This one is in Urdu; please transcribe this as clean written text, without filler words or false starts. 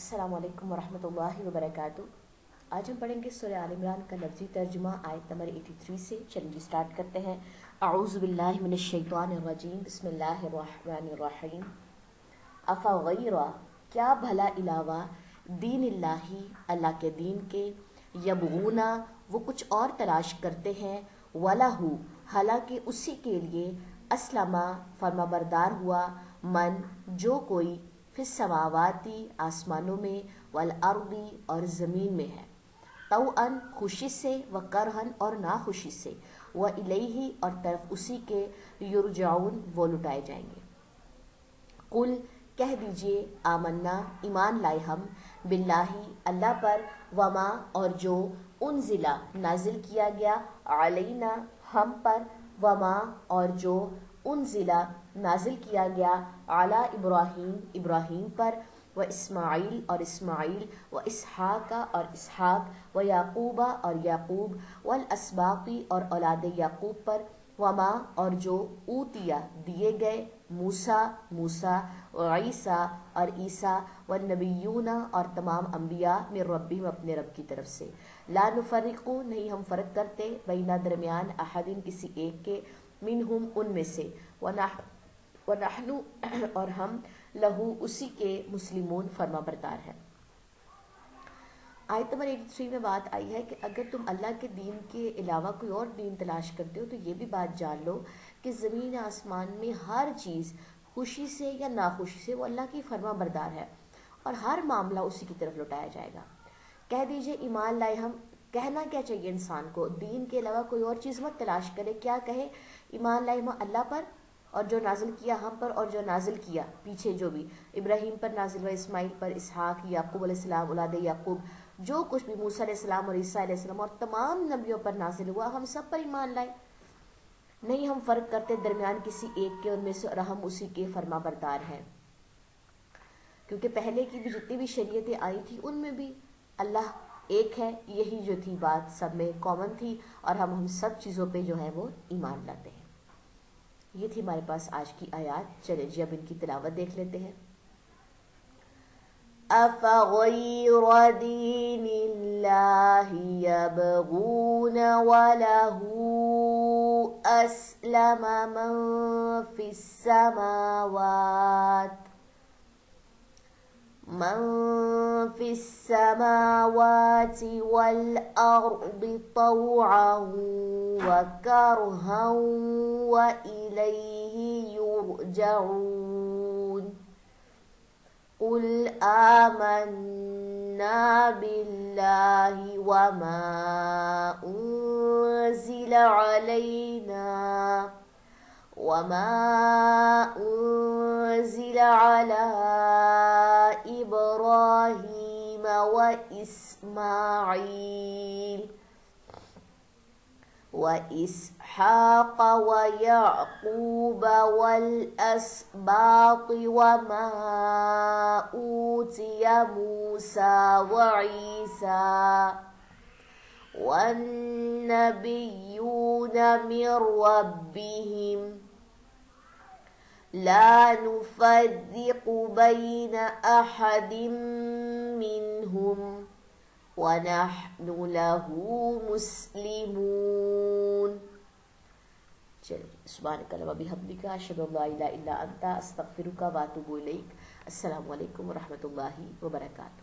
السلام علیکم ورحمۃ اللہ وبرکاتہ۔ آج ہم پڑھیں گے سورہ آل عمران کا لفظی ترجمہ آیت نمبر 83 سے۔ چلیے سٹارٹ کرتے ہیں۔ اعوذ باللہ من الشیطان الرجیم، بسم اللہ الرحمن الرحیم۔ افغیر، کیا بھلا علاوہ، دین اللہ، اللہ کے دین کے، یبغون، وہ کچھ اور تلاش کرتے ہیں، وَلَهُ، حالانکہ اسی کے لیے، اسلم، فرما بردار ہوا، من، جو کوئی، فی السماواتی، آسمانوں میں، والارض، اور زمین میں ہے، طوعاً، خوشی سے، وکرہاً، اور ناخوشی سے، وإلیہ، اور طرف اسی کے، یرجعون، وہ لٹائے جائیں گے۔ قل، کہہ دیجئے، آمنا، ایمان لائے ہم، باللہ، اللہ پر، وما، اور جو، انزلہ، نازل کیا گیا، علینا، ہم پر، وما، اور جو، انزلہ، نازل کیا گیا، علی ابراہیم، ابراہیم پر، و اسماعیل، اور اسماعیل، و اسحاق، اور اسحاق، و یعقوب، اور یعقوب، والاسباط، اور اولاد یعقوب پر، وما، اور جو، اوتیا، دیے گئے، موسیٰ، موسیٰ، و عیسیٰ، اور عیسیٰ، والنبیون، اور تمام انبیاء، من ربہم، اپنے رب کی طرف سے، لا نفرق، نہیں ہم فرق کرتے، بینہ، درمیان، احد، کسی ایک کے، منہم، ان میں سے، ونحن، اور ہم، لہو، اسی کے، مسلمون، فرما بردار ہیں۔ آیت نمبر 83 میں بات آئی ہے کہ اگر تم اللہ کے دین کے علاوہ کوئی اور دین تلاش کرتے ہو تو یہ بھی بات جان لو کہ زمین آسمان میں ہر چیز، خوشی سے یا ناخوشی سے، وہ اللہ کی فرما بردار ہے، اور ہر معاملہ اسی کی طرف لوٹایا جائے گا۔ کہہ دیجئے، ایمان لائے ہم، کہنا کیا چاہیے انسان کو؟ دین کے علاوہ کوئی اور چیز مت تلاش کرے، کیا کہے؟ ایمان لائے ہم اللہ پر، اور جو نازل کیا ہم پر، اور جو نازل کیا پیچھے جو بھی ابراہیم پر نازل ہوا، اسماعیل پر، اسحاق، یعقوب علیہ السلام، اولاد یعقوب، جو کچھ بھی، موسیٰ علیہ السلام اور عیسیٰ علیہ السلام، اور تمام نبیوں پر نازل ہوا، ہم سب پر ایمان لائے، نہیں ہم فرق کرتے درمیان کسی ایک کے، ان میں سے، اور ہم اسی کے فرما بردار ہیں۔ کیونکہ پہلے کی بھی جتنی بھی شریعتیں آئی تھی ان میں بھی اللہ ایک ہے، یہی جو تھی بات سب میں کامن تھی، اور ہم سب چیزوں پہ جو ہے وہ ایمان لاتے ہیں۔ یہ تھی ہمارے پاس آج کی آیات۔ چلیں جی اب ان کی تلاوت دیکھ لیتے ہیں۔ افغیر دین اللہ یبغون وَلَهُ اسلم من فی السماوات والارض طوعا وکرہا وإلیہ یرجعون۔ قل آمنا باللہ وما انزل على ابراہیم وإسحاق ويعقوب والأسباط وما أوتي موسى وعيسى والنبيون من ربهم لا نفرق بين أحد منهم وَنَحْنُ لَهُ مُسْلِمُونَ۔ چلیے، سبحانک اللہم وبحمدک، اشہد ان لا الہ الا انت، استغفرک واتوب الیک۔ السلام علیکم ورحمۃ اللہ وبرکاتہ۔